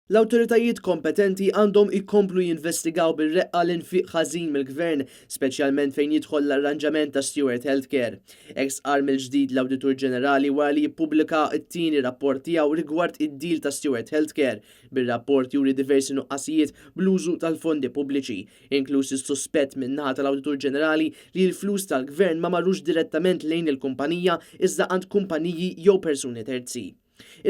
L-awtoritajiet kompetenti għandhom jkomplu jinvestigaw bir-reqqa l-infieq ħażin mill-Gvern, speċjalment fejn jidħol l-arranġament ta' Steward Healthcare. Qar mill-ġdid l-Awditur Ġenerali wara li jippubblika t-tieni rapport tiegħu rigward id-deal ta' Steward Healthcare. Bir-rapport juri diversi nuqqasijiet bl-użu tal-fondi pubbliċi, inkluż is-suspett min-naħa tal-Awditur Ġenerali li l-flus tal-Gvern ma marrux direttament lejn il-kumpanija iżda għand kumpaniji jew persuni terzi.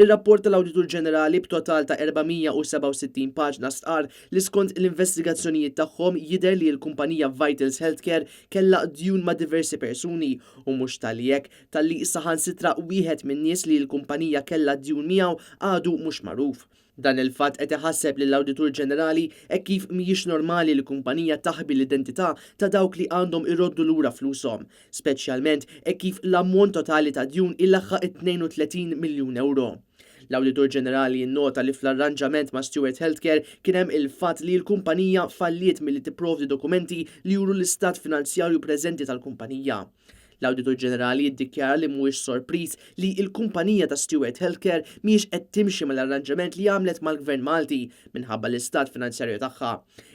Ir-rapport tal-Awditur Ġenerali b'total ta' 467 paġna stqar li skont l-investigazzjonijiet tagħhom jidher li l-kumpanija Vitals Healthcare kellha djun ma' diversi persuni u mhux tali hekk talli saħansitra wieħed min-nies li l-kumpanija kellha djun miegħu għadu mhux magħruf. Dan il-fatt qed iħasseb lill-Awditur Ġenerali hekk kif mhijiex normali li kumpanija taħbi l-identità ta' dawk li għandhom iroddu lura flushom, speċjalment hekk kif l-ammont totali ta' djun ilaħħaq 32 miljun euro. L-Awditur Ġenerali nnota li fl-arranġament ma' Steward Healthcare kien hemm il-fatt li l-kumpanija falliet milli tipprovdi dokumenti li juru l-istat finanzjarju preżenti tal-kumpanija. L-Awditur Ġenerali jiddikjara li mhuwiex sorpriż li l-kumpanija ta' Steward Healthcare mhijiex qed timxi mal-arranġament li għamlet mal-Gvern Malti minħabba l-istat finanzjarju tagħha.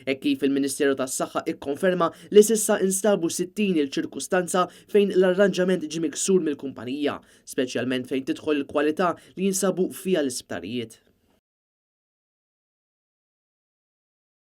Hekk kif il-Ministeru tas-Saħħa ikkonferma li s'issa instabu 60 il-ċirkustanza fejn l-arranġament ġie miksur mill-kumpanija, speċjalment fejn tidħol il-kwalità li jinsabu fiha l-isptarijiet.